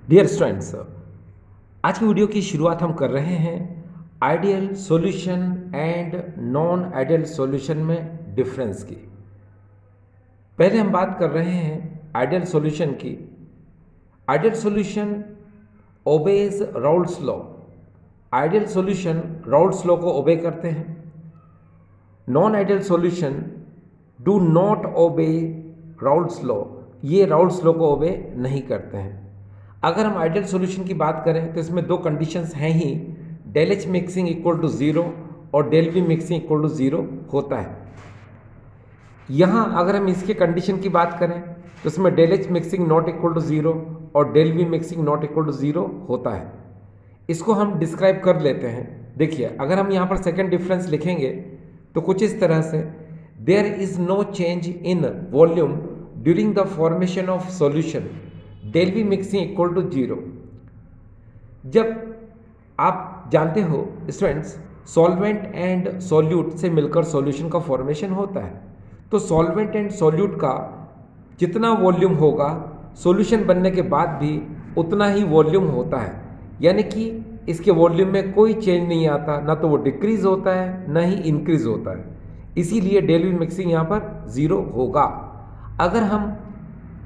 Dear students, आज की video की शुरुआत हम कर रहे हैं ideal solution and non ideal solution में डिफरेंस की। पहले हम बात कर रहे हैं आइडियल सॉल्यूशन की। Ideal solution obeys Raoult's law. Ideal solution Raoult's law को ओबे करते हैं। Non ideal solution do not obey Raoult's law. ये राउल्स लॉ को ओबे नहीं करते हैं। अगर हम आइडियल सॉल्यूशन की बात करें तो इसमें दो कंडीशंस हैं ही, del H mixing equal to zero और del V mixing equal to zero होता है। यहाँ अगर हम इसके कंडीशन की बात करें तो इसमें del H mixing not equal to zero और del V mixing not equal to zero होता है। इसको हम डिस्क्राइब कर लेते हैं। देखिए, अगर हम यहाँ पर सेकेंड डिफरेंस लिखेंगे तो कुछ इस तरह से, there is no change in volume during the formation of solution, del V mixing equal to zero. जब आप जानते हो स्टूडेंट्स, सॉल्वेंट एंड सॉल्यूट से मिलकर सॉल्यूशन का फॉर्मेशन होता है, तो सॉल्वेंट एंड सॉल्यूट का जितना वॉल्यूम होगा सॉल्यूशन बनने के बाद भी उतना ही वॉल्यूम होता है। यानी कि इसके वॉल्यूम में कोई चेंज नहीं आता, ना तो वो डिक्रीज होता है ना ही इंक्रीज होता है। इसीलिए डेल वी मिक्सिंग यहाँ पर ज़ीरो होगा। अगर हम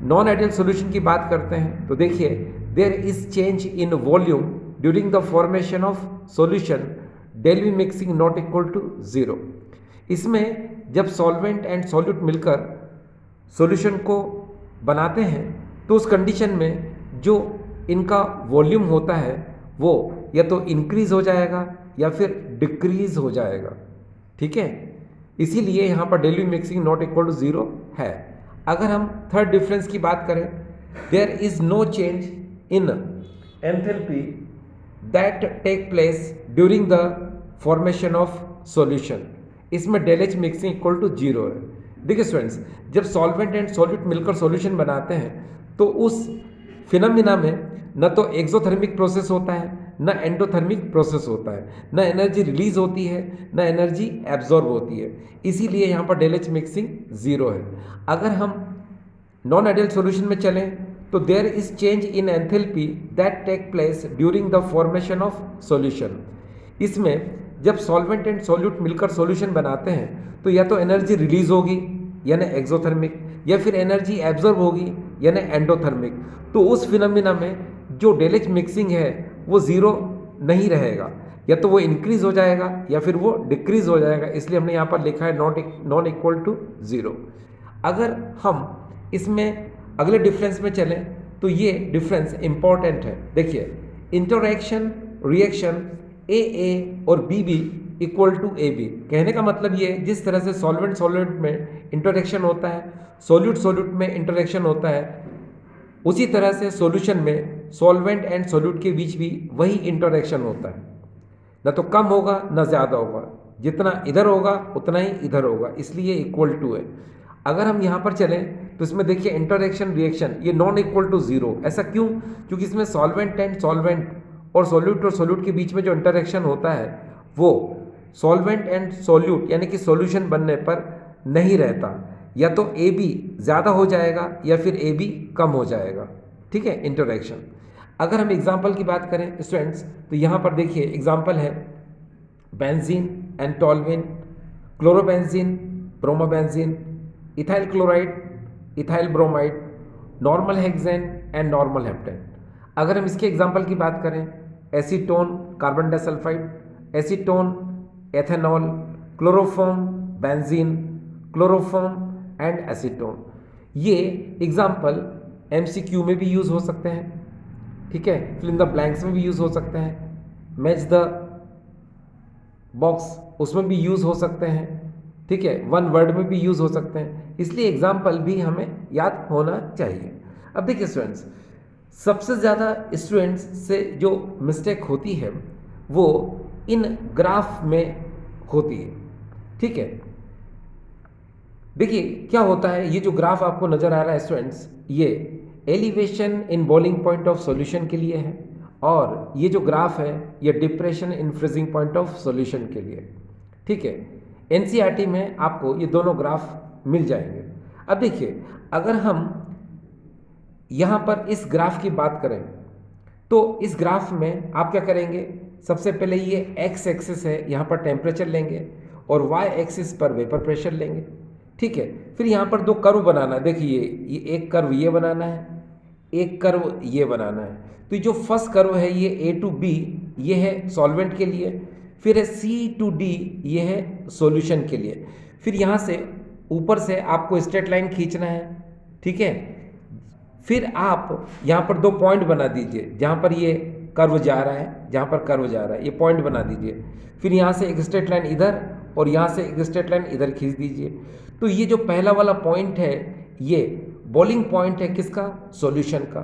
नॉन आइडियल सॉल्यूशन की बात करते हैं तो देखिए, there is change in volume during the formation of solution, del V mixing not equal to zero. इसमें जब सॉल्वेंट एंड सॉल्यूट मिलकर सॉल्यूशन को बनाते हैं तो उस कंडीशन में जो इनका वॉल्यूम होता है वो या तो इंक्रीज हो जाएगा या फिर डिक्रीज हो जाएगा। ठीक है, इसीलिए यहाँ पर del V mixing not equal to zero है। अगर हम थर्ड डिफरेंस की बात करें, there is no change in enthalpy that take place during the formation of solution. इसमें del H mixing equal to zero है। देखिए स्टूडेंट्स, जब सॉल्वेंट एंड सॉल्यूट मिलकर सॉल्यूशन बनाते हैं तो उस फिनोमिना में न तो एक्सोथर्मिक प्रोसेस होता है न एंडोथर्मिक प्रोसेस होता है, न एनर्जी रिलीज होती है न एनर्जी एब्जॉर्ब होती है। इसीलिए यहाँ पर डेल एच मिक्सिंग ज़ीरो है। अगर हम नॉन आइडियल सॉल्यूशन में चलें तो there is change in enthalpy that take place during the formation of solution. इसमें जब सॉल्वेंट एंड सॉल्यूट मिलकर सॉल्यूशन बनाते हैं तो या तो एनर्जी रिलीज होगी यानी एक्सोथर्मिक, या फिर एनर्जी एब्जॉर्ब होगी यानी एंडोथर्मिक। तो उस फिनोमिना में जो डेल एच मिक्सिंग है वो ज़ीरो नहीं रहेगा, या तो वो इंक्रीज हो जाएगा या फिर वो डिक्रीज हो जाएगा। इसलिए हमने यहाँ पर लिखा है नॉन इक्वल टू ज़ीरो। अगर हम इसमें अगले डिफरेंस में चलें तो ये डिफरेंस इंपॉर्टेंट है। देखिए, इंटरैक्शन रिएक्शन ए और B equal to A B. कहने का मतलब ये, जिस तरह से सॉल्वेंट सॉल्वेंट में इंटरेक्शन होता है, सॉल्यूट सॉल्यूट में इंटरेक्शन होता है, उसी तरह से सॉल्यूशन में सॉल्वेंट एंड सॉल्यूट के बीच भी वही इंटरेक्शन होता है। ना तो कम होगा ना ज़्यादा होगा, जितना इधर होगा उतना ही इधर होगा, इसलिए इक्वल टू है। अगर हम यहाँ पर चलें तो इसमें देखिए, इंटरेक्शन रिएक्शन ये नॉन इक्वल टू ज़ीरो। ऐसा क्यों? क्योंकि इसमें सॉल्वेंट एंड सॉल्वेंट और सॉल्यूट के बीच में जो इंटरेक्शन होता है वो सॉल्वेंट एंड सॉल्यूट यानी कि सॉल्यूशन बनने पर नहीं रहता। या तो ए बी ज़्यादा हो जाएगा या फिर ए बी कम हो जाएगा। ठीक है, इंटरेक्शन। अगर हम एग्जाम्पल की बात करें स्टूडेंट्स तो यहाँ पर देखिए एग्जाम्पल है benzene and toluene, chlorobenzene, bromobenzene, ethyl chloride, ethyl bromide, normal hexane and normal heptane. अगर हम इसके एग्जाम्पल की बात करें, acetone carbon disulphide, acetone ethanol, chloroform benzene, chloroform and acetone. ये एग्जाम्पल एमसीक्यू में भी यूज़ हो सकते हैं। ठीक है, फिल इन द ब्लैंक्स में भी यूज़ हो सकते हैं, मैच द बॉक्स उसमें भी यूज़ हो सकते हैं। ठीक है, वन वर्ड में भी यूज़ हो सकते हैं। इसलिए एग्जाम्पल भी हमें याद होना चाहिए। अब देखिए स्टूडेंट्स, सबसे ज़्यादा स्टूडेंट्स से जो मिस्टेक होती है वो इन ग्राफ में होती है। ठीक है, देखिए क्या होता है, ये जो ग्राफ आपको नज़र आ रहा है स्टूडेंट्स, ये elevation in boiling point of solution के लिए है, और ये जो ग्राफ है ये depression in freezing point of solution के लिए। ठीक है, एनसीईआरटी में आपको ये दोनों ग्राफ मिल जाएंगे। अब देखिए, अगर हम यहाँ पर इस ग्राफ की बात करें तो इस ग्राफ में आप क्या करेंगे, सबसे पहले ये एक्स एक्सिस है, यहाँ पर टेम्परेचर लेंगे और वाई एक्सिस पर वेपर प्रेशर लेंगे। ठीक है, फिर यहाँ पर दो कर्व बनाना है। देखिए ये एक कर्व ये बनाना है, एक कर्व ये बनाना है। तो जो फर्स्ट कर्व है ये ए टू बी, ये है सॉल्वेंट के लिए, फिर है सी टू डी, ये है सॉल्यूशन के लिए। फिर यहाँ से ऊपर से आपको स्ट्रेट लाइन खींचना है। ठीक है, फिर आप यहाँ पर दो पॉइंट बना दीजिए, जहाँ पर ये कर्व जा रहा है, जहाँ पर कर्व जा रहा है ये पॉइंट बना दीजिए। फिर यहाँ से एक स्ट्रेट लाइन इधर और यहाँ से एक स्ट्रेट लाइन इधर खींच दीजिए। तो ये जो पहला वाला पॉइंट है ये बॉइलिंग पॉइंट है किसका, सॉल्यूशन का,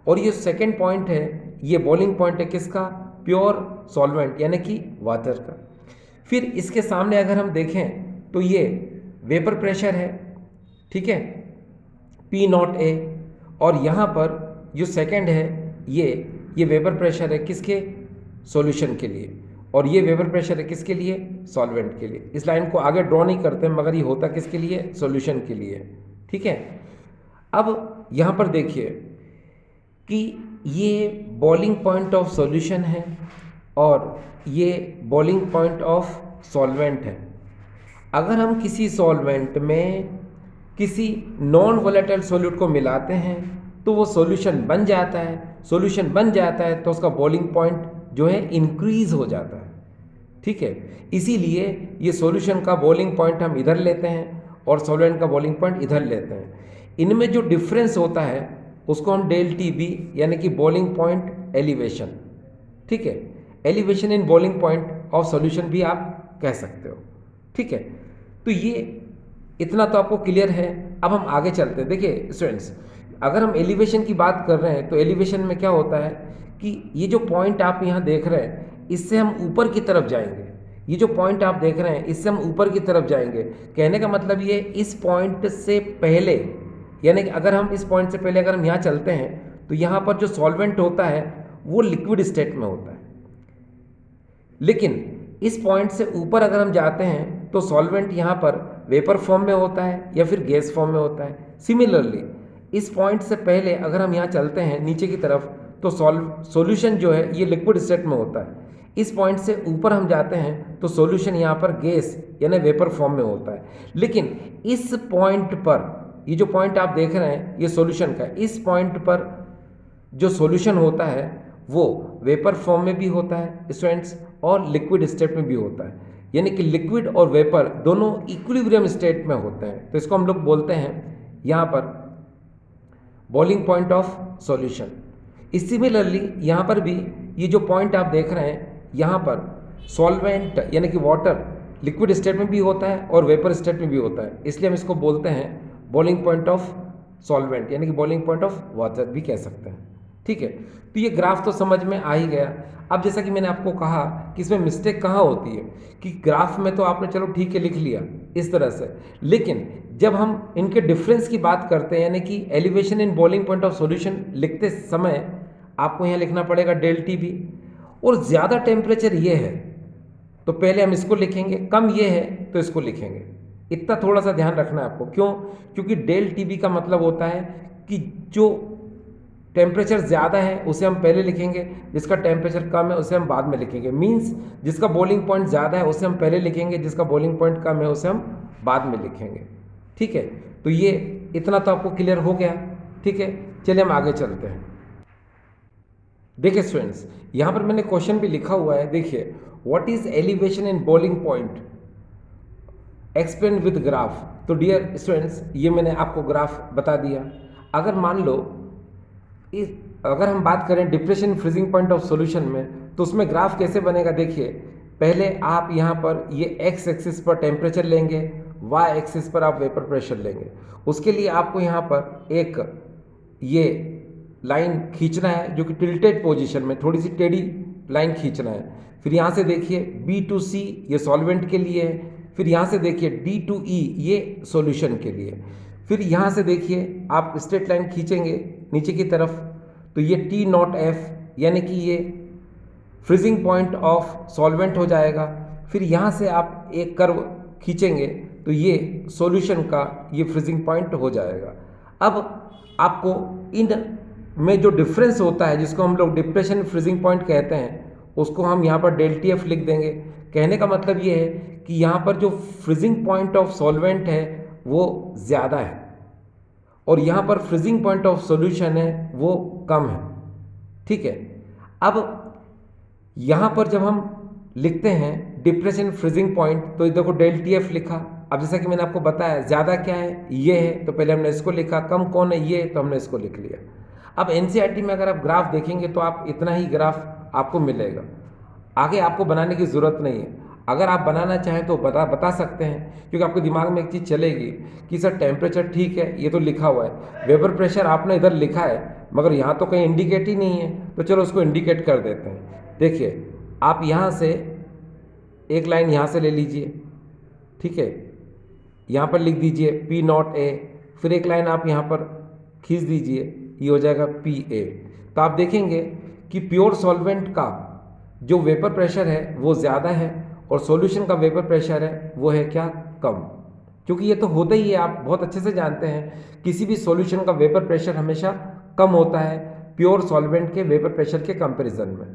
और ये सेकंड पॉइंट है ये बॉइलिंग पॉइंट है किसका, प्योर सॉल्वेंट यानी कि वाटर का। फिर इसके सामने अगर हम देखें तो ये वेपर प्रेशर है, ठीक है, पी नॉट ए, और यहाँ पर जो सेकंड है ये वेपर प्रेशर है किसके, सॉल्यूशन के लिए, और ये वेपर प्रेशर है किसके लिए, सॉल्वेंट के लिए। इस लाइन को आगे ड्रॉ नहीं करते मगर ये होता किसके लिए, सॉल्यूशन के लिए। ठीक है, अब यहाँ पर देखिए कि ये बॉइलिंग पॉइंट ऑफ सॉल्यूशन है और ये बॉइलिंग पॉइंट ऑफ सॉल्वेंट है। अगर हम किसी सॉल्वेंट में किसी नॉन वोलेटाइल सॉल्यूट को मिलाते हैं तो वो सॉल्यूशन बन जाता है, सॉल्यूशन बन जाता है तो उसका बॉइलिंग पॉइंट जो है इंक्रीज हो जाता है। ठीक है, इसीलिए ये सॉल्यूशन का बॉइलिंग पॉइंट हम इधर लेते हैं और सॉल्वेंट का बॉइलिंग पॉइंट इधर लेते हैं। इनमें जो डिफरेंस होता है उसको हम डेल टी बी यानी कि बॉइलिंग पॉइंट एलिवेशन, ठीक है, elevation in boiling point of solution भी आप कह सकते हो। ठीक है, तो ये इतना तो आपको क्लियर है। अब हम आगे चलते हैं। देखिए स्टूडेंट्स, अगर हम एलिवेशन की बात कर रहे हैं तो एलिवेशन में क्या होता है कि ये जो पॉइंट आप यहाँ देख रहे हैं इससे हम ऊपर की तरफ जाएंगे। ये जो पॉइंट आप देख रहे हैं इससे हम ऊपर की तरफ जाएंगे। कहने का मतलब ये इस पॉइंट से पहले, यानी कि अगर हम इस पॉइंट से पहले अगर हम यहाँ चलते हैं तो यहाँ पर जो सॉल्वेंट होता है वो लिक्विड स्टेट में होता है, लेकिन इस पॉइंट से ऊपर अगर हम जाते हैं तो सॉल्वेंट यहाँ पर वेपर फॉर्म में होता है या फिर गैस फॉर्म में होता है। सिमिलरली इस पॉइंट से पहले अगर हम यहाँ चलते हैं नीचे की तरफ तो सॉल्यूशन जो है ये लिक्विड स्टेट में होता है। इस पॉइंट से ऊपर हम जाते हैं तो सॉल्यूशन यहाँ पर गैस यानी वेपर फॉर्म में होता है। लेकिन इस पॉइंट पर, ये जो पॉइंट आप देख रहे हैं ये सॉल्यूशन का, इस पॉइंट पर जो सॉल्यूशन होता है वो वेपर फॉर्म में भी होता है स्टूडेंट्स और लिक्विड स्टेट में भी होता है, यानी कि लिक्विड और वेपर दोनों इक्विलिब्रियम स्टेट में होते हैं। तो इसको हम लोग बोलते हैं यहाँ पर boiling point of solution. Similarly यहाँ पर भी ये जो पॉइंट आप देख रहे हैं यहाँ पर सॉल्वेंट यानी कि वाटर लिक्विड स्टेट में भी होता है और वेपर स्टेट में भी होता है, इसलिए हम इसको बोलते हैं बॉइलिंग पॉइंट ऑफ सॉल्वेंट यानी कि बॉइलिंग पॉइंट ऑफ वाटर भी कह सकते हैं। ठीक है, तो ये ग्राफ तो समझ में आ ही गया। अब जैसा कि मैंने आपको कहा कि इसमें मिस्टेक कहाँ होती है कि ग्राफ में तो आपने चलो ठीक है लिख लिया इस तरह से, लेकिन जब हम इनके डिफरेंस की बात करते हैं यानी कि elevation in boiling point of solution लिखते समय आपको यहाँ लिखना पड़ेगा डेल टी बी, और ज़्यादा टेम्परेचर ये है तो पहले हम इसको लिखेंगे, कम ये है तो इसको लिखेंगे। इतना थोड़ा सा ध्यान रखना है आपको। क्यों? क्योंकि डेल टी बी का मतलब होता है कि जो टेम्परेचर ज़्यादा है उसे हम पहले लिखेंगे, जिसका टेम्परेचर कम है उसे हम बाद में लिखेंगे। मींस जिसका बॉइलिंग पॉइंट ज़्यादा है उसे हम पहले लिखेंगे, जिसका बॉइलिंग पॉइंट कम है उसे हम बाद में लिखेंगे। ठीक है, तो ये इतना तो आपको क्लियर हो गया। ठीक है, चलिए हम आगे चलते हैं। देखिए स्टूडेंट्स, यहाँ पर मैंने क्वेश्चन भी लिखा हुआ है। देखिए, what is elevation in boiling point, explain with graph. तो डियर स्टूडेंट्स, ये मैंने आपको ग्राफ बता दिया। अगर मान लो अगर हम बात करें depression freezing point of solution में तो उसमें ग्राफ कैसे बनेगा। देखिए, पहले आप यहाँ पर ये एक्स एक्सिस पर टेम्परेचर लेंगे, वाई एक्सिस पर आप वेपर प्रेशर लेंगे। उसके लिए आपको यहाँ पर एक ये लाइन खींचना है जो कि टिल्टेड पोजीशन में थोड़ी सी टेढ़ी लाइन खींचना है। फिर यहाँ से देखिए बी टू सी ये सॉल्वेंट के लिए है, फिर यहाँ से देखिए डी टू ई ये सॉल्यूशन के लिए। फिर यहाँ से देखिए आप स्ट्रेट लाइन खींचेंगे नीचे की तरफ तो ये टी नॉट एफ यानी कि ये फ्रीजिंग पॉइंट ऑफ सॉल्वेंट हो जाएगा। फिर यहाँ से आप एक कर्व खींचेंगे तो ये सॉल्यूशन का ये फ्रीजिंग पॉइंट हो जाएगा। अब आपको इन में जो डिफरेंस होता है, जिसको हम लोग डिप्रेशन फ्रीजिंग पॉइंट कहते हैं, उसको हम यहाँ पर डेल टी एफ लिख देंगे। कहने का मतलब ये है कि यहाँ पर जो फ्रीजिंग पॉइंट ऑफ सॉल्वेंट है वो ज़्यादा है और यहाँ पर फ्रीजिंग पॉइंट ऑफ सॉल्यूशन है वो कम है। ठीक है, अब यहाँ पर जब हम लिखते हैं डिप्रेशन फ्रीजिंग पॉइंट, तो ये देखो डेल टी एफ लिखा। अब जैसा कि मैंने आपको बताया ज़्यादा क्या है, ये है, तो पहले हमने इसको लिखा। कम कौन है, ये, तो हमने इसको लिख लिया। अब एनसीईआरटी में अगर आप ग्राफ देखेंगे तो आप इतना ही ग्राफ आपको मिलेगा, आगे आपको बनाने की ज़रूरत नहीं है। अगर आप बनाना चाहें तो बता सकते हैं, क्योंकि आपके दिमाग में एक चीज़ चलेगी कि सर टेम्परेचर ठीक है, ये तो लिखा हुआ है, वेपर प्रेशर आपने इधर लिखा है मगर यहाँ तो कहीं इंडिकेट ही नहीं है, तो चलो उसको इंडिकेट कर देते हैं। देखिए, आप यहाँ से एक लाइन यहाँ से ले लीजिए, ठीक है, यहाँ पर लिख दीजिए पी नॉट ए, फिर एक लाइन आप यहाँ पर खींच दीजिए, ये हो जाएगा पी ए। तो आप देखेंगे कि प्योर सॉल्वेंट का जो वेपर प्रेशर है वो ज़्यादा है और सॉल्यूशन का वेपर प्रेशर है वो है क्या, कम। क्योंकि ये तो होता ही है, आप बहुत अच्छे से जानते हैं, किसी भी सॉल्यूशन का वेपर प्रेशर हमेशा कम होता है प्योर सॉल्वेंट के वेपर प्रेशर के कंपैरिजन में।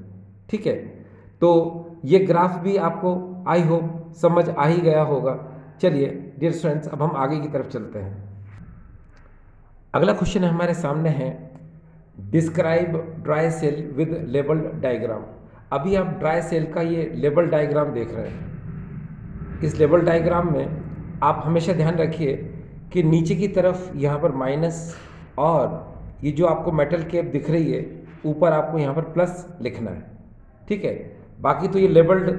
ठीक है, तो ये ग्राफ भी आपको आई होप समझ आ ही गया होगा। चलिए डियर स्टूडेंट्स, अब हम आगे की तरफ चलते हैं। अगला क्वेश्चन हमारे सामने है, describe dry cell with labelled diagram. अभी आप ड्राई सेल का ये लेबल डायग्राम देख रहे हैं। इस लेबल डायग्राम में आप हमेशा ध्यान रखिए कि नीचे की तरफ यहाँ पर माइनस और ये जो आपको मेटल कैप दिख रही है ऊपर आपको यहाँ पर प्लस लिखना है। ठीक है, बाकी तो ये लेबल्ड,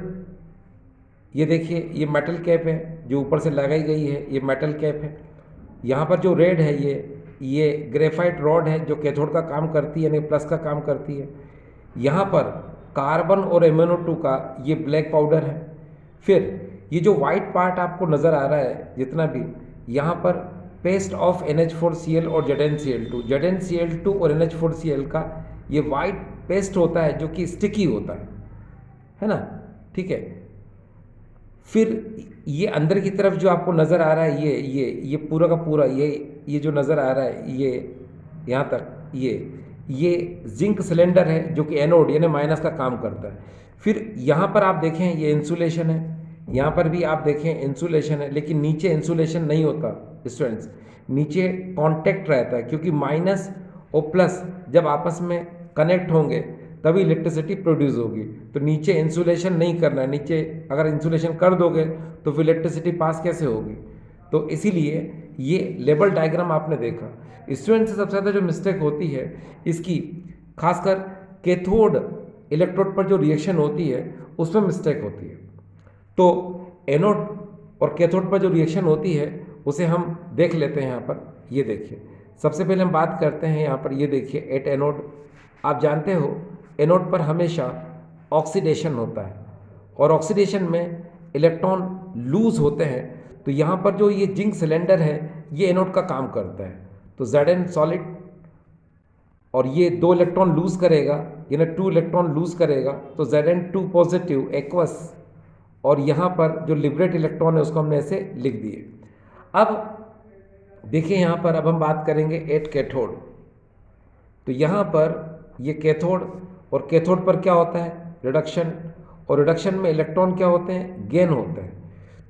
ये देखिए ये मेटल कैप है जो ऊपर से लगाई गई है, ये मेटल कैप है। यहाँ पर जो रेड है ये ग्रेफाइट रॉड है जो कैथोड का काम करती है, यानी प्लस का काम करती है। यहाँ पर कार्बन और MnO2 का ये ब्लैक पाउडर है। फिर ये जो वाइट पार्ट आपको नज़र आ रहा है जितना भी, यहाँ पर पेस्ट ऑफ NH4Cl और ZnCl2 और NH4Cl का ये वाइट पेस्ट होता है जो कि स्टिकी होता है ना। ठीक है, फिर ये अंदर की तरफ जो आपको नज़र आ रहा है ये पूरा का पूरा ये जो नज़र आ रहा है ये यहाँ तक ये जिंक सिलेंडर है जो कि एनोड यानी माइनस का काम करता है। फिर यहाँ पर आप देखें ये इंसुलेशन है, यहाँ पर भी आप देखें इंसुलेशन है, लेकिन नीचे इंसुलेशन नहीं होता स्टूडेंट्स, नीचे कांटेक्ट रहता है, क्योंकि माइनस और प्लस जब आपस में कनेक्ट होंगे तभी इलेक्ट्रिसिटी प्रोड्यूस होगी। तो नीचे इंसुलेशन नहीं करना है, नीचे अगर इंसुलेशन कर दोगे तो फिर इलेक्ट्रिसिटी पास कैसे होगी। तो इसीलिए ये लेबल डायग्राम आपने देखा। स्टूडेंट से सबसे ज़्यादा जो मिस्टेक होती है इसकी, खासकर कैथोड इलेक्ट्रोड पर जो रिएक्शन होती है उसमें मिस्टेक होती है। तो एनोड और कैथोड पर जो रिएक्शन होती है उसे हम देख लेते हैं। यहाँ पर ये देखिए, सबसे पहले हम बात करते हैं यहाँ पर, ये देखिए एट एनोड, आप जानते हो एनोड पर हमेशा ऑक्सीडेशन होता है और ऑक्सीडेशन में इलेक्ट्रॉन लूज होते हैं। तो यहाँ पर जो ये जिंक सिलेंडर है ये एनोड का काम करता है। तो Zn सॉलिड और ये 2 इलेक्ट्रॉन लूज करेगा, यानी 2 इलेक्ट्रॉन लूज करेगा, तो Zn2 पॉजिटिव एक्वस, और यहाँ पर जो लिबरेट इलेक्ट्रॉन है उसको हमने ऐसे लिख दिए। अब देखिए यहाँ पर, अब हम बात करेंगे एट कैथोड। तो यहाँ पर ये कैथोड, और कैथोड पर क्या होता है, रिडक्शन, और रिडक्शन में इलेक्ट्रॉन क्या होते हैं, गेन होते हैं।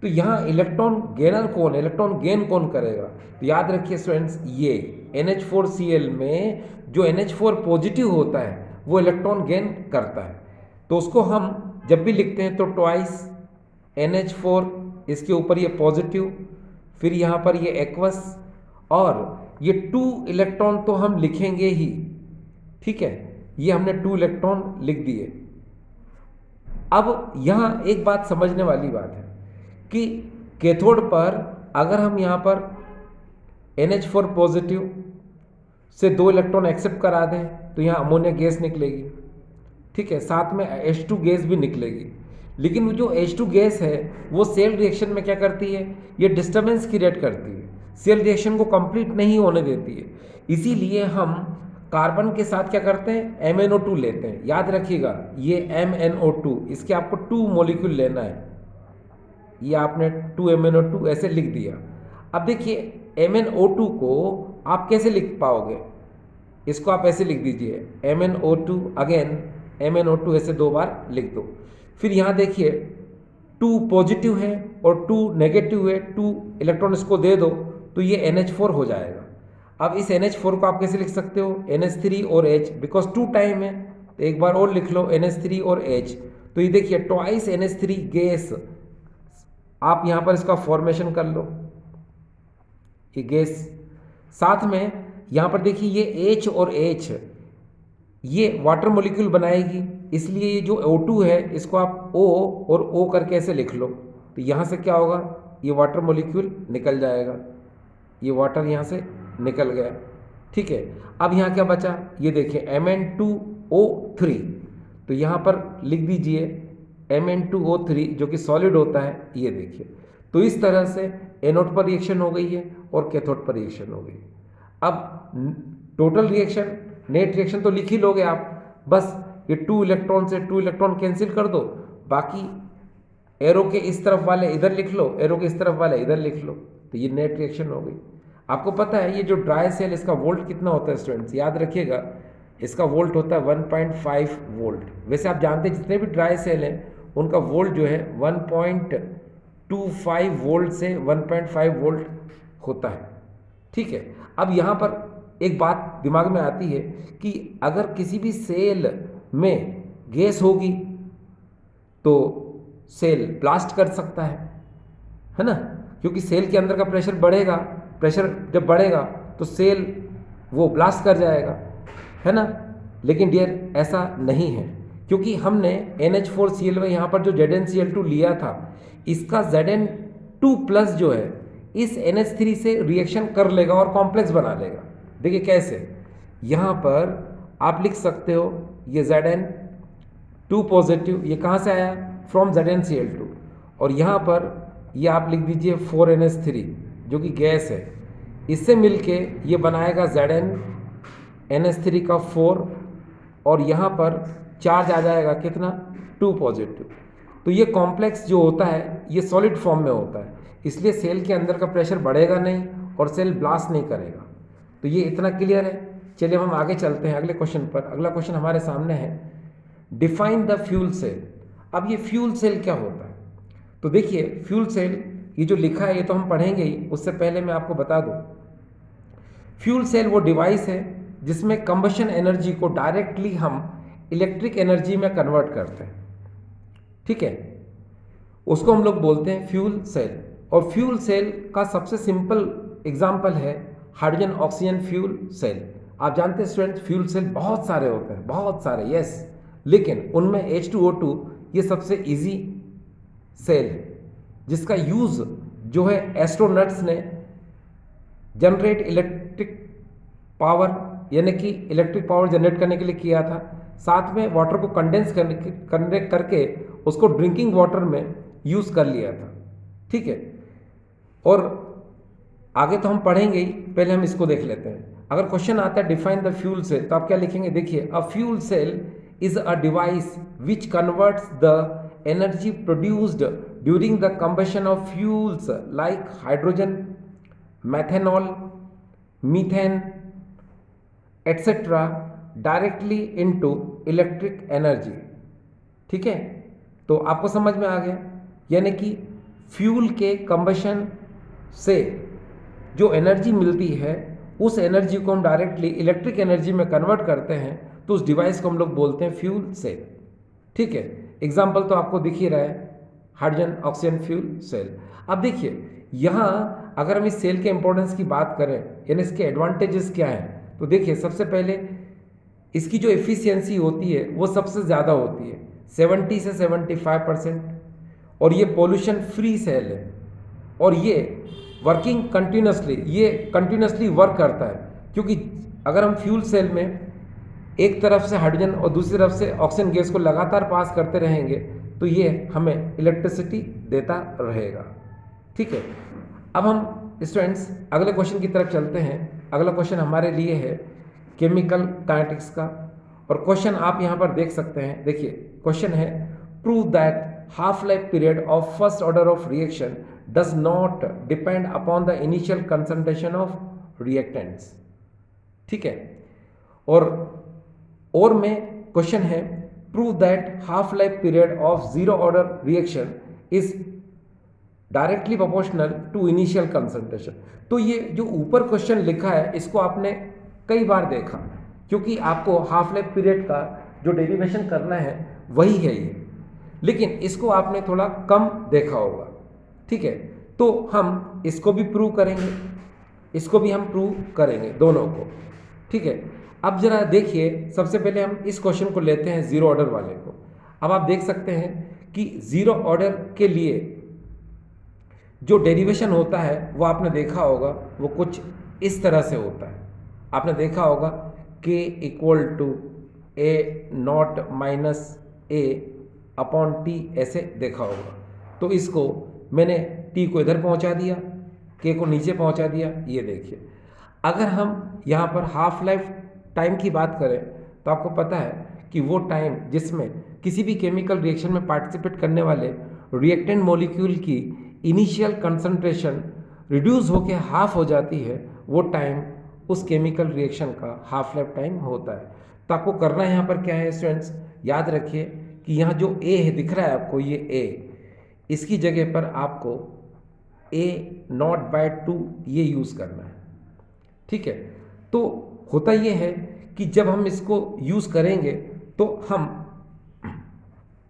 तो यहाँ इलेक्ट्रॉन गेनर कौन है, इलेक्ट्रॉन गेन कौन करेगा, तो याद रखिए स्टूडेंट्स, ये NH4Cl में जो NH4 पॉजिटिव होता है वो इलेक्ट्रॉन गेन करता है। तो उसको हम जब भी लिखते हैं तो ट्वाइस NH4, इसके ऊपर ये पॉजिटिव, फिर यहाँ पर ये एक्वस, और ये 2 इलेक्ट्रॉन तो हम लिखेंगे ही। ठीक है, ये हमने 2 इलेक्ट्रॉन लिख दिए। अब यहाँ एक बात समझने वाली बात है कि कैथोड पर अगर हम यहाँ पर NH4 पॉजिटिव से 2 इलेक्ट्रॉन एक्सेप्ट करा दें तो यहाँ अमोनिया गैस निकलेगी। ठीक है, साथ में H2 गैस भी निकलेगी। लेकिन जो H2 गैस है वो सेल रिएक्शन में क्या करती है, ये डिस्टर्बेंस क्रिएट करती है, सेल रिएक्शन को कंप्लीट नहीं होने देती है। इसीलिए हम कार्बन के साथ क्या करते हैं, MnO2 लेते हैं। याद रखिएगा ये MnO2, इसके आपको 2 मॉलिक्यूल लेना है, ये आपने 2 MnO2 ऐसे लिख दिया। अब देखिए MnO2 को आप कैसे लिख पाओगे, इसको आप ऐसे लिख दीजिए MnO2 अगेन MnO2 ऐसे 2 बार लिख दो। फिर यहाँ देखिए 2 पॉजिटिव है और 2 नेगेटिव है, 2 इलेक्ट्रॉन इसको दे दो तो ये NH4 हो जाएगा। अब इस NH4 को आप कैसे लिख सकते हो, NH3 और H, बिकॉज 2 टाइम है तो एक बार और लिख लो NH3 और H। तो ये देखिए ट्वाइस NH3 गैस, आप यहाँ पर इसका फॉर्मेशन कर लो, ये गैस। साथ में यहाँ पर देखिए ये H और H ये वाटर मॉलिक्यूल बनाएगी, इसलिए ये जो O2 है इसको आप O और O करके ऐसे लिख लो। तो यहाँ से क्या होगा, ये वाटर मॉलिक्यूल निकल जाएगा, ये वाटर यहाँ से निकल गया। ठीक है, अब यहाँ क्या बचा, ये देखिए Mn2O3, तो यहाँ पर लिख दीजिए Mn2O3 जो कि सॉलिड होता है, ये देखिए। तो इस तरह से एनोड पर रिएक्शन हो गई है और कैथोड पर रिएक्शन हो गई। अब टोटल रिएक्शन, नेट रिएक्शन तो लिख ही लोगे आप, बस ये 2 इलेक्ट्रॉन से 2 इलेक्ट्रॉन कैंसिल कर दो, बाकी एरो के इस तरफ वाले इधर लिख लो, एरो के इस तरफ वाले इधर लिख लो, तो ये नेट रिएक्शन हो गई। आपको पता है ये जो ड्राई सेल इसका वोल्ट कितना होता है स्टूडेंट्स, याद रखिएगा इसका वोल्ट होता है 1.5 वोल्ट। वैसे आप जानते हैं जितने भी ड्राई सेल हैं उनका वोल्ट जो है 1.25 वोल्ट से 1.5 वोल्ट होता है। ठीक है, अब यहाँ पर एक बात दिमाग में आती है कि अगर किसी भी सेल में गैस होगी तो सेल ब्लास्ट कर सकता है ना, क्योंकि सेल के अंदर का प्रेशर बढ़ेगा, प्रेशर जब बढ़ेगा तो सेल वो ब्लास्ट कर जाएगा, है ना। लेकिन डियर ऐसा नहीं है, क्योंकि हमने NH4Cl यहाँ पर जो ZnCl2 लिया था, इसका Zn2 प्लस जो है इस NH3 से रिएक्शन कर लेगा और कॉम्प्लेक्स बना लेगा। देखिए कैसे, यहाँ पर आप लिख सकते हो ये Zn2 पॉजिटिव, ये कहाँ से आया, फ्रॉम ZnCl2, और यहाँ पर ये आप लिख दीजिए 4NH3 जो कि गैस है, इससे मिलके ये बनाएगा ZnNH3 का 4, और यहाँ पर चार्ज आ जाएगा कितना, 2 पॉजिटिव। तो ये कॉम्प्लेक्स जो होता है ये सॉलिड फॉर्म में होता है, इसलिए सेल के अंदर का प्रेशर बढ़ेगा नहीं और सेल ब्लास्ट नहीं करेगा। तो ये इतना क्लियर है। चलिए हम आगे चलते हैं अगले क्वेश्चन पर। अगला क्वेश्चन हमारे सामने है, डिफाइन द फ्यूल सेल। अब ये फ्यूल सेल क्या होता है, तो देखिए फ्यूल सेल ये जो लिखा है ये तो हम पढ़ेंगे ही, उससे पहले मैं आपको बता दूं, फ्यूल सेल वो डिवाइस है जिसमें कंबशन एनर्जी को डायरेक्टली हम इलेक्ट्रिक एनर्जी में कन्वर्ट करते हैं। ठीक है, उसको हम लोग बोलते हैं फ्यूल सेल। और फ्यूल सेल का सबसे सिंपल एग्जांपल है हाइड्रोजन ऑक्सीजन फ्यूल सेल। आप जानते हैं स्टूडेंट फ्यूल सेल बहुत सारे होते हैं, बहुत सारे, यस, लेकिन उनमें H2O2 ये सबसे इजी सेल है जिसका यूज जो है एस्ट्रोनट्स ने जनरेट इलेक्ट्रिक पावर, यानी कि इलेक्ट्रिक पावर जनरेट करने के लिए किया था। साथ में वाटर को कंडेंस करके उसको ड्रिंकिंग वाटर में यूज कर लिया था। ठीक है, और आगे तो हम पढ़ेंगे ही, पहले हम इसको देख लेते हैं। अगर क्वेश्चन आता है डिफाइन द फ्यूल सेल, तो आप क्या लिखेंगे, देखिए a fuel cell is a device which converts the energy produced during the combustion of fuels like hydrogen, methanol, methane, etc. directly into electric energy। ठीक है, तो आपको समझ में आ गया, यानी कि फ्यूल के कंबशन से जो एनर्जी मिलती है उस एनर्जी को हम डायरेक्टली इलेक्ट्रिक एनर्जी में कन्वर्ट करते हैं, तो उस डिवाइस को हम लोग बोलते हैं फ्यूल सेल। ठीक है, एग्जाम्पल तो आपको दिख ही रहा है, हाइड्रोजन ऑक्सीजन फ्यूल सेल। अब देखिए यहाँ अगर हम इस सेल के इंपॉर्टेंस की बात करें, यानी इसके एडवांटेजेस क्या हैं, तो देखिए सबसे पहले इसकी जो एफिशिएंसी होती है वो सबसे ज़्यादा होती है, 70 से 75%, और ये पोल्यूशन फ्री सेल है, और ये वर्किंग कंटिन्यूसली, ये कंटिन्यूसली वर्क करता है, क्योंकि अगर हम फ्यूल सेल में एक तरफ से हाइड्रोजन और दूसरी तरफ से ऑक्सीजन गैस को लगातार पास करते रहेंगे तो ये हमें इलेक्ट्रिसिटी देता रहेगा। ठीक है, अब हम स्टूडेंट्स अगले क्वेश्चन की तरफ चलते हैं। अगला क्वेश्चन हमारे लिए है केमिकल काइनेटिक्स का, और क्वेश्चन आप यहाँ पर देख सकते हैं। देखिए क्वेश्चन है, prove that half life period of first order of reaction does not depend upon the initial concentration of reactants. ठीक है, और में क्वेश्चन है prove that half life period of zero order reaction is directly proportional to initial concentration. तो ये जो ऊपर question लिखा है इसको आपने कई बार देखा, क्योंकि आपको हाफ लाइफ पीरियड का जो डेरिवेशन करना है वही है ये, लेकिन इसको आपने थोड़ा कम देखा होगा। ठीक है, तो हम इसको भी प्रूव करेंगे, इसको भी हम प्रूव करेंगे, दोनों को। ठीक है, अब जरा देखिए, सबसे पहले हम इस क्वेश्चन को लेते हैं जीरो ऑर्डर वाले को। अब आप देख सकते हैं कि जीरो ऑर्डर के लिए जो डेरिवेशन होता है वो आपने देखा होगा, वो कुछ इस तरह से होता है। आपने देखा होगा k equal to A naught minus A upon T, ऐसे देखा होगा। तो इसको मैंने t को इधर पहुंचा दिया, k को नीचे पहुंचा दिया। ये देखिए, अगर हम यहाँ पर हाफ लाइफ टाइम की बात करें तो आपको पता है कि वो टाइम जिसमें किसी भी केमिकल रिएक्शन में पार्टिसिपेट करने वाले रिएक्टेंट मॉलिक्यूल की इनिशियल कंसंट्रेशन रिड्यूस होकर हाफ हो जाती है, वो टाइम उस केमिकल रिएक्शन का हाफ लाइफ टाइम होता है। तो आपको करना यहाँ पर क्या है स्टूडेंट्स, याद रखिए कि यहाँ जो ए है दिख रहा है आपको, ये ए, इसकी जगह पर आपको ए नॉट बाय 2 ये यूज़ करना है। ठीक है, तो होता ये है कि जब हम इसको यूज़ करेंगे तो हम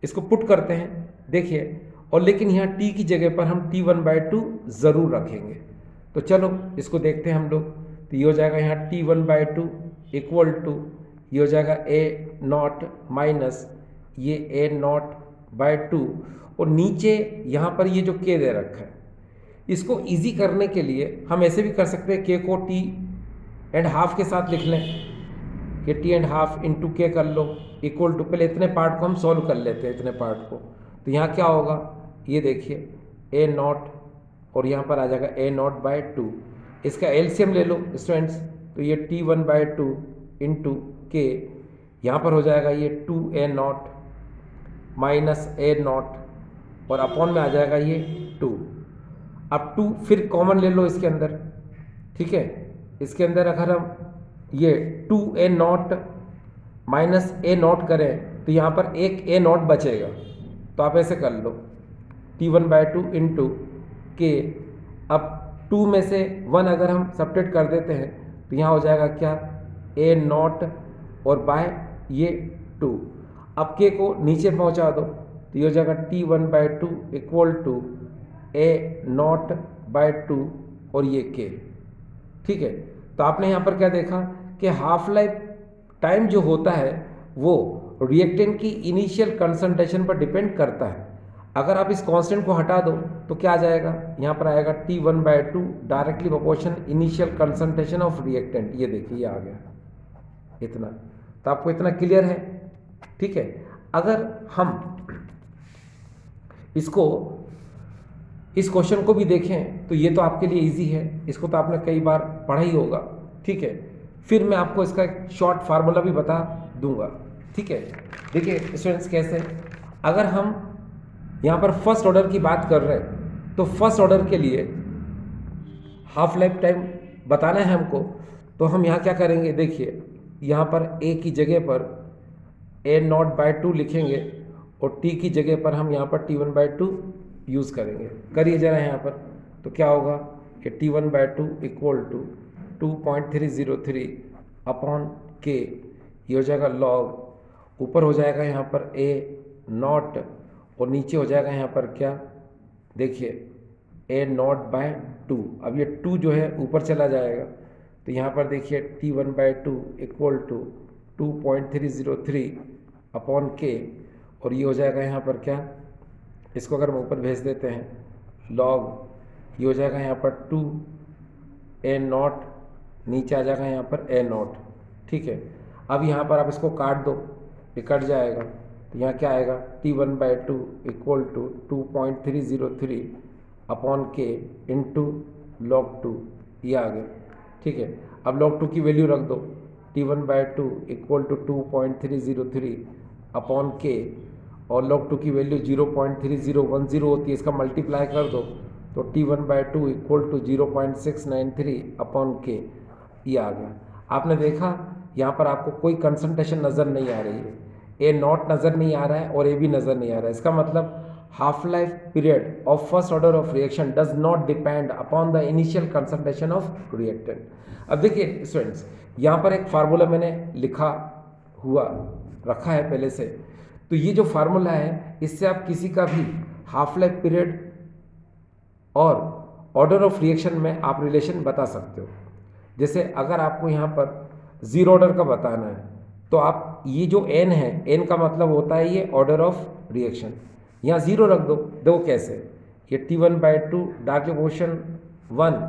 इसको पुट करते हैं, देखिए, और लेकिन यहाँ t की जगह पर हम t1/2 ज़रूर रखेंगे। तो चलो इसको देखते हैं हम लोग। तो ये हो जाएगा यहाँ t1/2 इक्वल टू, ये हो जाएगा a नॉट माइनस ये a0/2, और नीचे यहाँ पर ये जो k दे रखा है, इसको इजी करने के लिए हम ऐसे भी कर सकते हैं, k को t½ के साथ लिख लें कि t½ इंटू k कर लो इक्वल टू, पहले इतने पार्ट को हम सॉल्व कर लेते हैं, इतने पार्ट को। तो यहाँ क्या होगा, ये देखिए a0 और यहाँ पर आ जाएगा a0/2, इसका एलसीएम ले लो स्टूडेंट्स। तो ये t1/2 इंटू k, यहाँ पर हो जाएगा ये 2a0 माइनस a0 और अपॉन में आ जाएगा ये 2। अब 2 फिर कॉमन ले लो इसके अंदर। ठीक है, इसके अंदर अगर हम ये 2a0 माइनस a0 करें तो यहाँ पर एक a0 बचेगा। तो आप ऐसे कर लो t1/2 इंटू k। अब 2 में से 1 अगर हम सब्ट्रैक्ट कर देते हैं तो यहाँ हो जाएगा क्या, a0 और बाय ये 2। अब k को नीचे पहुँचा दो तो ये हो जाएगा t1/2 इक्वल टू a0/2 और ये k। ठीक है, तो आपने यहाँ पर क्या देखा कि हाफ लाइफ टाइम जो होता है वो रिएक्टेंट की इनिशियल कंसंट्रेशन पर डिपेंड करता है। अगर आप इस कांस्टेंट को हटा दो तो क्या आ जाएगा, यहाँ पर आएगा t1/2 directly proportion initial concentration of reactant. ये देखिए, ये आ गया इतना। तो आपको इतना क्लियर है। ठीक है, अगर हम इस क्वेश्चन को भी देखें तो ये तो आपके लिए इजी है, इसको तो आपने कई बार पढ़ा ही होगा। ठीक है, फिर मैं आपको इसका एक शॉर्ट फार्मूला भी बता दूंगा। ठीक है, देखिए स्टूडेंट्स, कैसे, अगर हम यहाँ पर फर्स्ट ऑर्डर की बात कर रहे हैं तो फर्स्ट ऑर्डर के लिए हाफ लाइफ टाइम बताना है हमको। तो हम यहाँ क्या करेंगे, देखिए यहाँ पर a की जगह पर a0/2 लिखेंगे और t की जगह पर हम यहाँ पर t1/2 यूज़ करेंगे। करिए ज़रा यहाँ पर, तो क्या होगा कि t1/2 equal to 2.303 upon k, ये हो जाएगा लॉग, ऊपर हो जाएगा यहाँ पर a0 और नीचे हो जाएगा यहाँ पर क्या, देखिए a0/2। अब ये 2 जो है ऊपर चला जाएगा, तो यहाँ पर देखिए t1/2 equal to 2.303 upon k, और ये हो जाएगा यहाँ पर क्या, इसको अगर हम ऊपर भेज देते हैं लॉग, ये हो जाएगा यहाँ पर 2a0, नीचे आ जाएगा यहाँ पर a0। ठीक है, अब यहाँ पर आप इसको काट दो, ये कट जाएगा। तो यहाँ क्या आएगा, t1/2 equal to 2.303 upon k into log 2, ये आ गया। ठीक है, अब log 2 की वैल्यू रख दो, t1/2 equal to 2.303 upon k, और log 2 की वैल्यू 0.3010 होती है, इसका मल्टीप्लाई कर दो तो t1/2 equal to 0.693 upon k, ये आ गया। आपने देखा यहाँ पर आपको कोई कंसंट्रेशन नज़र नहीं आ रही है, ए नॉट नज़र नहीं आ रहा है और ए भी नज़र नहीं आ रहा है। इसका मतलब half life period of first order of reaction does not depend upon the initial concentration of reactant. अब देखिए स्टूडेंट्स, यहाँ पर एक फार्मूला मैंने लिखा हुआ रखा है पहले से, तो ये जो फार्मूला है इससे आप किसी का भी हाफ लाइफ पीरियड और ऑर्डर ऑफ रिएक्शन में आप रिलेशन बता सकते हो। जैसे अगर आपको यहाँ पर जीरो ऑर्डर का बताना है तो आप ये जो एन है, एन का मतलब होता है ये ऑर्डर ऑफ रिएक्शन, यहाँ जीरो रख दो। देखो कैसे, ये T1/2 डार्क पोर्शन 1,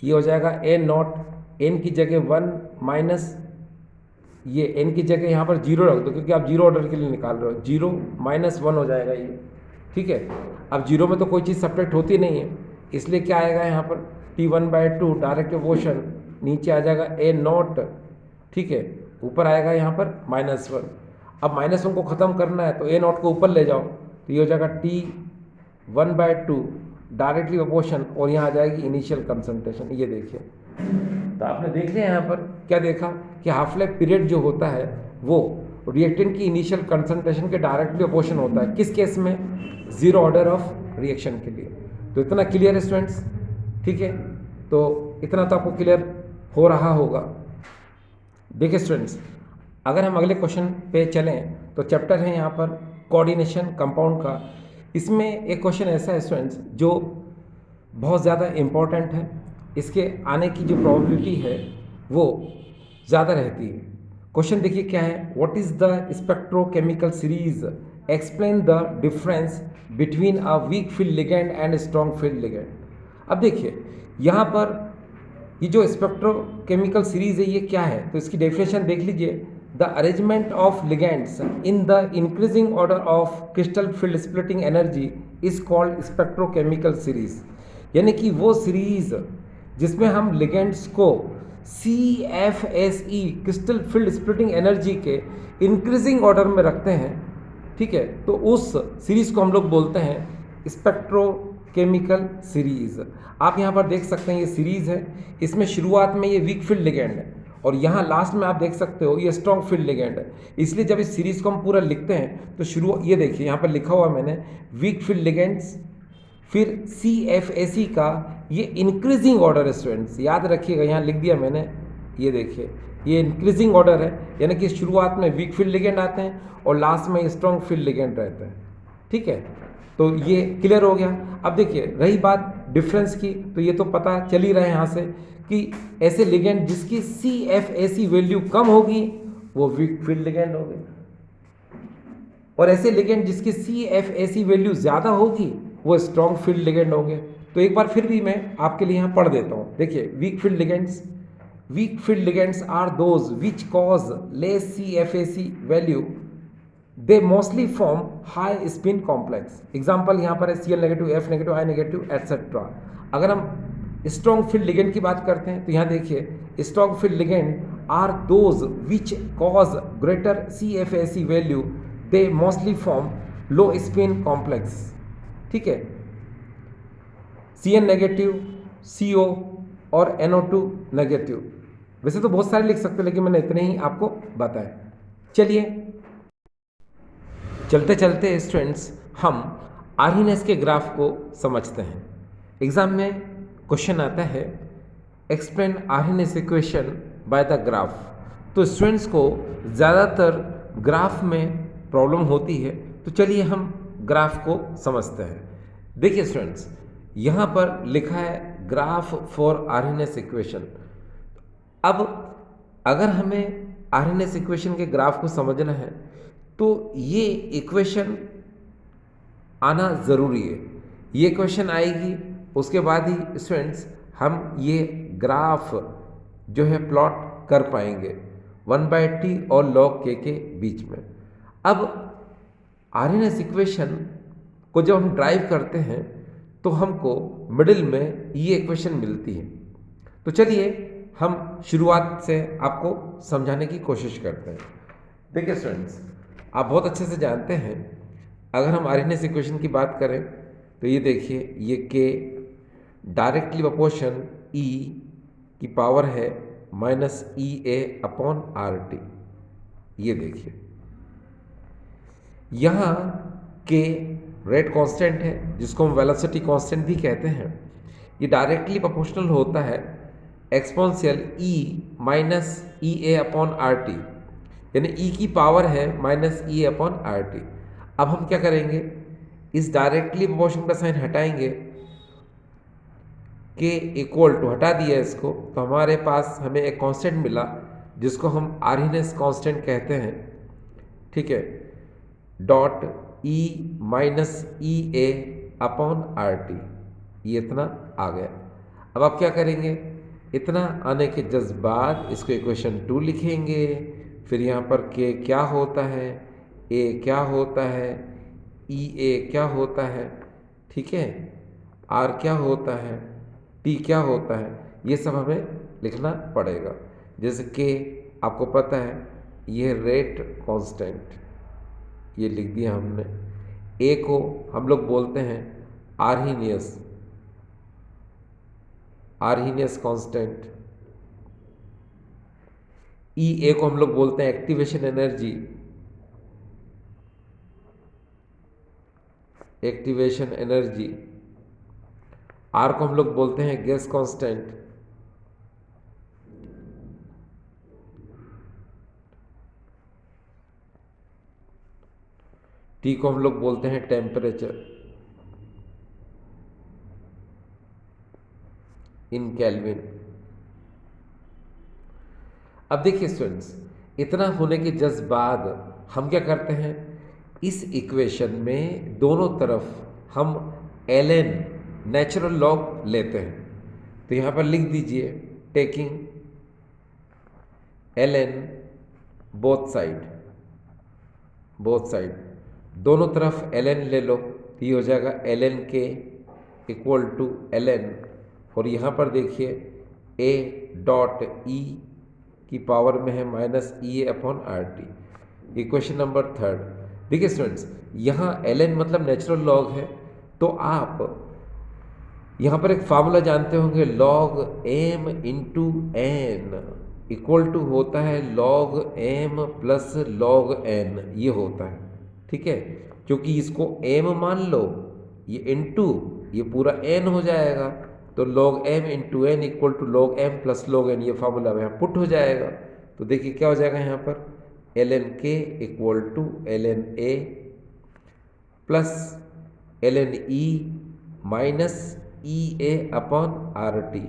ये हो जाएगा एन नॉट, एन की जगह 1 माइनस ये एन की जगह यहाँ पर जीरो रख दो क्योंकि आप जीरो ऑर्डर के लिए निकाल रहे हो, 0 - 1 हो जाएगा ये, ठीक है। अब जीरो में तो कोई चीज़ सब्ट्रैक्ट होती नहीं है, इसलिए क्या आएगा यहाँ पर T1/2 डायरेक्ट पोर्शन, नीचे आ जाएगा ए नॉट, ठीक है, ऊपर आएगा यहाँ पर -1। अब -1 को ख़त्म करना है तो ए नॉट को ऊपर ले जाओ, तो ये हो जाएगा T1/2 डायरेक्टली प्रोपोर्शन और यहाँ आ जाएगी इनिशियल कंसंट्रेशन। ये देखिए, तो आपने देख लिया यहाँ पर क्या देखा कि हाफ लाइफ पीरियड जो होता है वो रिएक्टेंट की इनिशियल कंसंट्रेशन के डायरेक्टली प्रोपोर्शन होता है। किस केस में? जीरो ऑर्डर ऑफ रिएक्शन के लिए। तो इतना क्लियर है स्टूडेंट्स, ठीक है, तो इतना तो आपको क्लियर हो रहा होगा। देखिए स्टूडेंट्स, अगर हम अगले क्वेश्चन पे चलें तो चैप्टर है यहाँ पर कोऑर्डिनेशन कंपाउंड का। इसमें एक क्वेश्चन ऐसा है स्टूडेंट्स जो बहुत ज़्यादा इम्पोर्टेंट है, इसके आने की जो प्रोबेबिलिटी है वो ज़्यादा रहती है। क्वेश्चन देखिए क्या है, what is the spectrochemical series, explain the difference between a weak field ligand and strong field ligand. अब देखिए यहाँ पर ये जो स्पेक्ट्रोकेमिकल सीरीज है ये क्या है, तो इसकी डेफिनेशन देख लीजिए। The arrangement of ligands in the increasing order of crystal field splitting energy is called spectrochemical series. यानी कि वो सीरीज जिसमें हम लिगैंड्स को CFSE crystal field splitting energy के इंक्रीजिंग ऑर्डर में रखते हैं, ठीक है, तो उस सीरीज को हम लोग बोलते हैं स्पेक्ट्रोकेमिकल सीरीज। आप यहाँ पर देख सकते हैं ये सीरीज है, इसमें शुरुआत में ये वीक फील्ड लिगैंड है और यहाँ लास्ट में आप देख सकते हो ये स्ट्रॉन्ग फील्ड लिगैंड है। इसलिए जब इस सीरीज को हम पूरा लिखते हैं तो शुरू ये देखिए यहाँ पर लिखा हुआ मैंने वीक फील्ड लिगैंड्स, फिर CFSE का ये इंक्रीजिंग ऑर्डर है स्टूडेंट्स, याद रखिएगा, यहाँ लिख दिया मैंने, ये देखिए ये इंक्रीजिंग ऑर्डर है, यानी कि शुरुआत में वीक फील्ड लिगैंड आते हैं और लास्ट में स्ट्रॉन्ग फील्ड लिगैंड रहते हैं, ठीक है। तो ये क्लियर हो गया। अब देखिए रही बात डिफरेंस की, तो ये तो पता चल ही रहा है यहाँ से कि ऐसे लिगैंड जिसकी CFSE वैल्यू कम होगी वो वीक फील्ड लिगैंड होगी और ऐसे लिगैंड जिसकी CFSE वैल्यू ज़्यादा होगी वो स्ट्रॉन्ग फील्ड लिगैंड होंगे। तो एक बार फिर भी मैं आपके लिए यहाँ पढ़ देता हूँ। देखिए weak field ligands are those which cause less CFSE value, they mostly form high spin complex. Example यहाँ पर है Cl negative, F negative, I negative etcetera. अगर हम स्ट्रॉन्ग फील्ड लिगैंड की बात करते हैं तो यहाँ देखिए strong field ligand are those which cause greater CFSE value, they mostly form low spin complex, ठीक है, Cn नेगेटिव, CO और NO2 नेगेटिव। वैसे तो बहुत सारे लिख सकते हैं लेकिन मैंने इतने ही आपको बताया। चलिए चलते चलते स्टूडेंट्स हम आर्हीनेस के ग्राफ को समझते हैं। एग्जाम में क्वेश्चन आता है explain Arrhenius equation by the graph. तो स्टूडेंट्स को ज़्यादातर ग्राफ में प्रॉब्लम होती है, तो चलिए हम ग्राफ को समझते हैं। देखिए स्टूडेंट्स, यहाँ पर लिखा है ग्राफ फॉर आर्हीनेस इक्वेशन। अब अगर हमें आर्हीनेस इक्वेशन के ग्राफ को समझना है तो ये इक्वेशन आना ज़रूरी है। ये इक्वेशन आएगी उसके बाद ही स्टूडेंट्स हम ये ग्राफ जो है प्लॉट कर पाएंगे 1/t और log k के बीच में। अब आर्हीनेस इक्वेशन को जब हम ड्राइव करते हैं तो हमको मिडिल में ये इक्वेशन मिलती है। तो चलिए हम शुरुआत से आपको समझाने की कोशिश करते हैं। देखिए स्टूडेंट्स, आप बहुत अच्छे से जानते हैं अगर हम आर्हीनेस इक्वेशन की बात करें तो ये देखिए ये k डायरेक्टली प्रोपोर्शन e की पावर है minus E A upon R T. ये देखिए यहाँ के रेट कांस्टेंट है जिसको हम वेलोसिटी कांस्टेंट भी कहते हैं। ये डायरेक्टली प्रोपोर्शनल होता है exponential E minus E A upon R T, यानी ई की पावर है माइनस ई अपॉन आर टी। अब हम क्या करेंगे, इस डायरेक्टली प्रोपोर्शन का साइन हटाएंगे, के इक्वल टू हटा दिया इसको, तो हमारे पास हमें एक कांस्टेंट मिला जिसको हम आर्हीनेस कांस्टेंट कहते हैं। ठीक है, dot E minus E A upon R T, ये इतना आ गया। अब आप क्या करेंगे, इतना आने के जस्ट बाद इसको इक्वेशन 2 लिखेंगे, फिर यहाँ पर के क्या होता है, ए क्या होता है, ई ए क्या होता है, ठीक है, आर क्या होता है, टी क्या होता है, ये सब हमें लिखना पड़ेगा। जैसे के आपको पता है ये रेट कांस्टेंट, ये लिख दिया हमने। ए को हम लोग बोलते हैं Arrhenius, Arrhenius constant. E A को हम लोग बोलते हैं activation energy, activation energy. R को हम लोग बोलते हैं गैस कांस्टेंट। टी को हम लोग बोलते हैं टेम्परेचर इन केल्विन। अब देखिए स्टूडेंट्स, इतना होने के जस्ट बाद हम क्या करते हैं, इस इक्वेशन में दोनों तरफ हम ln नेचुरल लॉग लेते हैं। तो यहाँ पर लिख दीजिए taking ln both side, both side दोनों तरफ ln ले लो, तो ये हो जाएगा ln के इक्वल टू ln, और यहाँ पर देखिए a डॉट ई की पावर में है minus E A upon R T. Equation number 3। देखिए स्टूडेंट्स, यहाँ ln मतलब नेचुरल लॉग है, तो आप यहाँ पर एक फार्मूला जानते होंगे, log m into N equal to होता है log m plus log n, ये होता है। ठीक है, क्योंकि इसको m मान लो, ये इंटू ये पूरा n हो जाएगा, तो log m into N equal to log m plus log n, ये फार्मूला यहाँ पुट हो जाएगा। तो देखिए क्या हो जाएगा यहाँ पर, ln k equal to ln a plus ln e minus E A upon R T,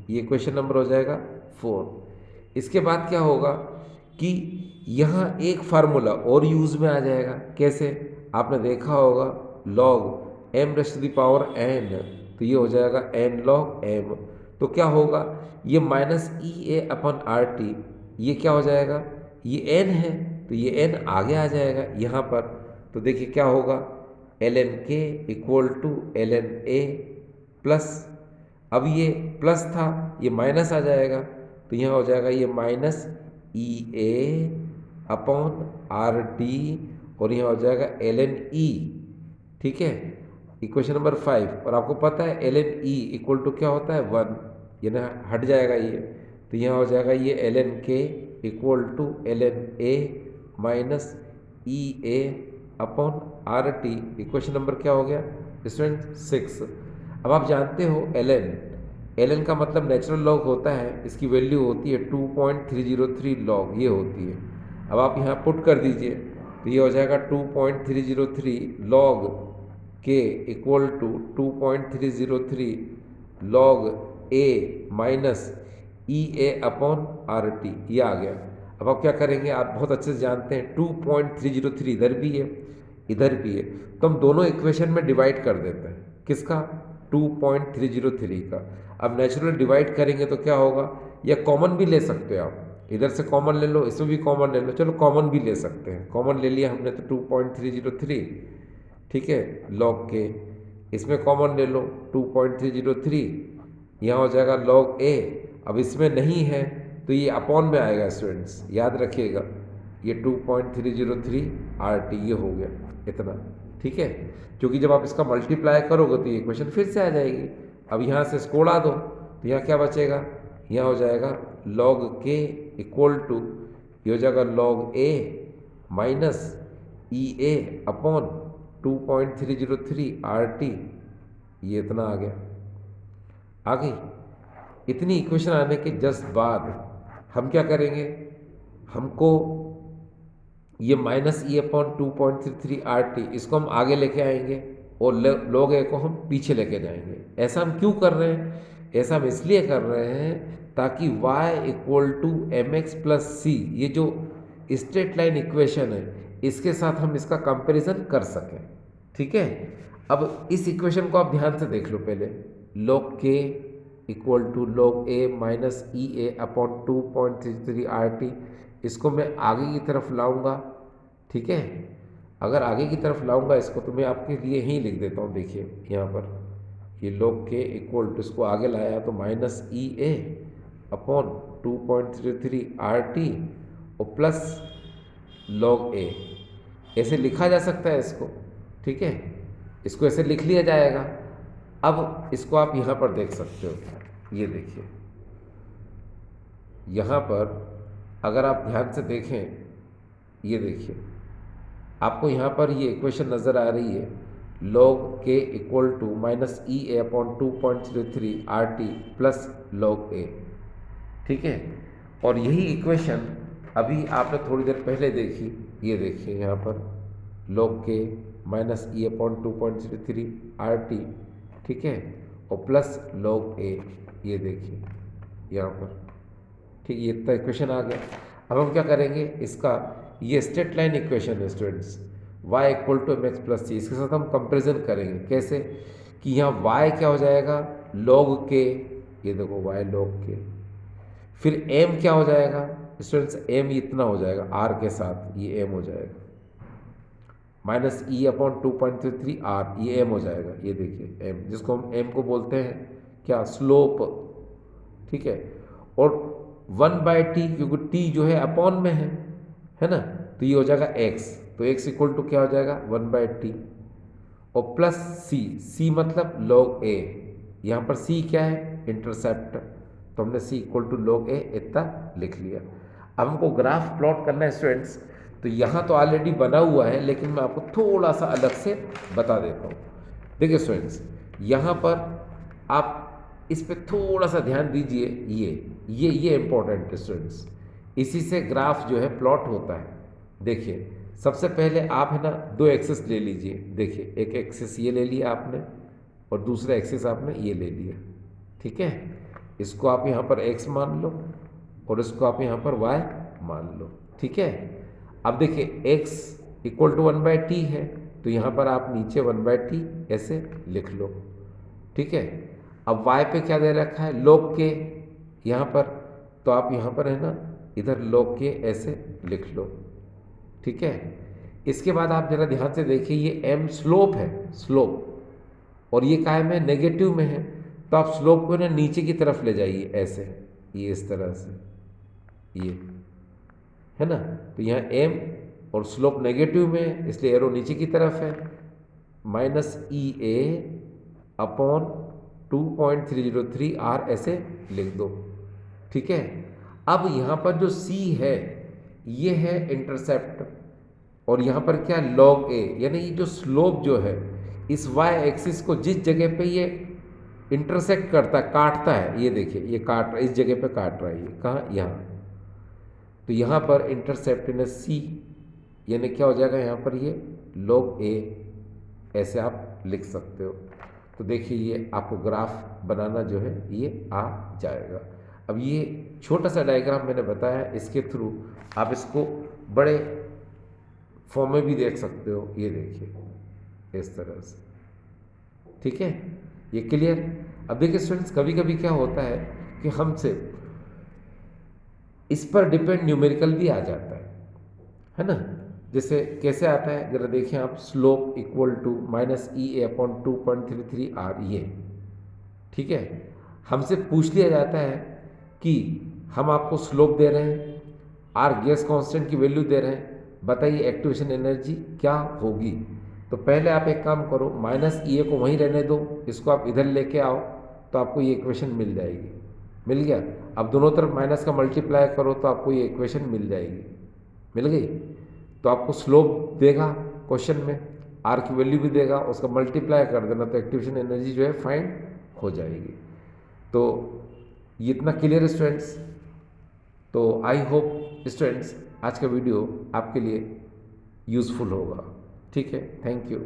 ये क्वेश्चन नंबर हो जाएगा 4। इसके बाद क्या होगा कि यहाँ एक फार्मूला और यूज में आ जाएगा। कैसे, आपने देखा होगा log m raise to the power n, तो ये हो जाएगा n log m। तो क्या होगा, ये minus E A upon R T, ये क्या हो जाएगा, ये n है, तो ये n आगे आ जाएगा यहाँ पर। तो देखिए क्या होगा, ln k equal to ln a plus, अब ये प्लस था ये माइनस आ जाएगा, तो यहाँ हो जाएगा ये minus E A upon R T, और यहाँ हो जाएगा ln e। ठीक है, इक्वेशन नंबर 5। और आपको पता है ln e इक्वल टू क्या होता है 1, ये ना हट जाएगा ये, तो यहाँ हो जाएगा ये ln k equal to ln a minus E A upon R T. Equation number क्या हो गया स्टूडेंट 6। अब आप जानते हो ln का मतलब नेचुरल लॉग होता है, इसकी वैल्यू होती है 2.303 लॉग, ये होती है। अब आप यहाँ पुट कर दीजिए, तो ये हो जाएगा 2.303 log k equal to 2.303 log a minus E A upon R T, ये आ गया। अब आप क्या करेंगे, आप बहुत अच्छे से जानते हैं 2.303 इधर भी है इधर भी है, तो हम दोनों इक्वेशन में डिवाइड कर देते हैं। किसका, 2.303 का। अब नेचुरल डिवाइड करेंगे तो क्या होगा, या कॉमन भी ले सकते हो आप, इधर से कॉमन ले लो, इसमें भी कॉमन ले लो, चलो कॉमन भी ले सकते हैं। कॉमन ले लिया हमने तो 2.303, ठीक है, लॉग के, इसमें कॉमन ले लो 2.303, यहाँ हो जाएगा लॉग ए। अब इसमें नहीं है तो ये अपॉन में आएगा स्टूडेंट्स, याद रखिएगा, ये 2.303 आर टी, ये हो गया इतना। ठीक है, क्योंकि जब आप इसका मल्टीप्लाई करोगे तो ये इक्वेशन फिर से आ जाएगी। अब यहाँ से इसको उड़ा दो, तो यहाँ क्या बचेगा, यहाँ हो जाएगा log k इक्वल टू, ये हो जाएगा log a minus E A upon 2.303 RT, ये इतना आ गया। आ गई। इतनी इक्वेशन आने के जस्ट बाद हम क्या करेंगे, हमको ये माइनस ई अपॉन 2.33 RT इसको हम आगे लेके आएंगे और log a को हम पीछे लेके जाएंगे। ऐसा हम क्यों कर रहे हैं? ऐसा हम इसलिए कर रहे हैं ताकि y equal to M X plus C, ये जो स्ट्रेट लाइन इक्वेशन है, इसके साथ हम इसका कंपैरिजन कर सकें। ठीक है, अब इस इक्वेशन को आप ध्यान से देख लो पहले। log k equal to log a minus E A upon 2.33 RT, इसको मैं आगे की तरफ लाऊंगा। ठीक है, अगर आगे की तरफ लाऊंगा इसको तो मैं आपके लिए ही लिख देता हूँ। देखिए यहाँ पर ये log k इक्वल टू, इसको आगे लाया तो minus E A upon 2.33 RT और प्लस log a, ऐसे लिखा जा सकता है इसको। ठीक है, इसको ऐसे लिख लिया जाएगा। अब इसको आप यहाँ पर देख सकते हो, ये देखिए यहाँ पर अगर आप ध्यान से देखें, ये देखिए आपको यहाँ पर ये इक्वेशन नज़र आ रही है, log k equal to minus E A upon 2.33 RT plus log a। ठीक है, और यही इक्वेशन अभी आपने थोड़ी देर पहले देखी, ये देखिए यहाँ पर log k माइनस ई अपॉन 2.33 RT, ठीक है, और प्लस log a, ये देखिए यहाँ पर। ठीक, ये इतना इक्वेशन आ गया। अब हम क्या करेंगे, इसका ये स्ट्रेट लाइन इक्वेशन है students, y equal to M X plus C, इसके साथ हम कंपेरिजन करेंगे। कैसे कि यहाँ y क्या हो जाएगा, log k, ये देखो y log k, फिर m क्या हो जाएगा स्टूडेंट्स, m इतना हो जाएगा r के साथ, ये m हो जाएगा माइनस ई अपॉन 2.33 R, ये m हो जाएगा। ये देखिए m, जिसको हम m को बोलते हैं क्या, स्लोप। ठीक है, और 1/t, क्योंकि t जो है अपॉन में है ना, तो ये हो जाएगा x, तो x इक्वल टू क्या हो जाएगा 1/t और प्लस c मतलब log a, यहाँ पर c क्या है, इंटरसेप्ट, तो हमने c equal to log a इतना लिख लिया। अब हमको ग्राफ प्लॉट करना है स्टूडेंट्स, तो यहाँ तो ऑलरेडी बना हुआ है, लेकिन मैं आपको थोड़ा सा अलग से बता देता हूँ। देखिए स्टूडेंट्स, यहाँ पर आप इस पे थोड़ा सा ध्यान दीजिए, ये इम्पोर्टेंट है स्टूडेंट्स, इसी से ग्राफ जो है प्लॉट होता है। देखिए सबसे पहले आप है ना दो एक्सिस ले लीजिए। देखिए एक एक्सिस ये ले लिया आपने और दूसरा एक्सिस आपने ये ले लिया। ठीक है, इसको आप यहाँ पर x मान लो और इसको आप यहाँ पर y मान लो। ठीक है, अब देखिए x इक्वल टू 1/t है, तो यहाँ पर आप नीचे 1/t ऐसे लिख लो। ठीक है, अब y पे क्या दे रखा है, log k यहाँ पर, तो आप यहाँ पर है ना इधर log k ऐसे लिख लो। ठीक है, इसके बाद आप जरा ध्यान से देखिए, ये m स्लोप है, स्लोप, और ये काय में नेगेटिव में है, तो आप स्लोप को ना नीचे की तरफ ले जाइए ऐसे, ये इस तरह से, ये है ना, तो यहाँ m और स्लोप नेगेटिव में है, इसलिए एरो नीचे की तरफ है, minus E A upon 2.303 R ऐसे लिख दो। ठीक है, अब यहाँ पर जो c है ये है इंटरसेप्ट, और यहाँ पर क्या log a, यानी ये जो स्लोप जो है इस y एक्सिस को जिस जगह पे ये इंटरसेक्ट करता है, काटता है, ये देखिए ये काट, इस जगह पे काट रहा है, ये कहाँ, यहाँ, तो यहाँ पर इंटरसेप्ट इन c, यानी क्या हो जाएगा यहाँ पर ये log a, ऐसे आप लिख सकते हो। तो देखिए ये आपको ग्राफ बनाना जो है ये आ जाएगा। अब ये छोटा सा डायग्राम मैंने बताया, इसके थ्रू आप इसको बड़े फॉर्म में भी देख सकते हो। ये देखिए इस तरह से। ठीक है, ये क्लियर। अब देखिए स्टूडेंट्स, कभी कभी क्या होता है कि हमसे इस पर डिपेंड न्यूमेरिकल भी आ जाता है ना। जैसे कैसे आता है जरा देखिए आप, slope equal to minus E A upon 2.33 R, ये ठीक है, हमसे पूछ लिया जाता है कि हम आपको स्लोप दे रहे हैं, आर गैस कांस्टेंट की वैल्यू दे रहे हैं, बताइए एक्टिवेशन एनर्जी क्या होगी। तो पहले आप एक काम करो, माइनस ई ए को वहीं रहने दो, इसको आप इधर लेके आओ, तो आपको ये इक्वेशन मिल जाएगी। मिल गया। अब दोनों तरफ माइनस का मल्टीप्लाई करो तो आपको ये इक्वेशन मिल जाएगी, मिल गई। तो आपको स्लोप देगा क्वेश्चन में, आर की वैल्यू भी देगा, उसका मल्टीप्लाई कर देना तो एक्टिवेशन एनर्जी जो है फाइंड हो जाएगी। तो ये इतना क्लियर है स्टूडेंट्स। तो आई होप स्टूडेंट्स आज का वीडियो आपके लिए यूज़फुल होगा। ठीक है, थैंक यू।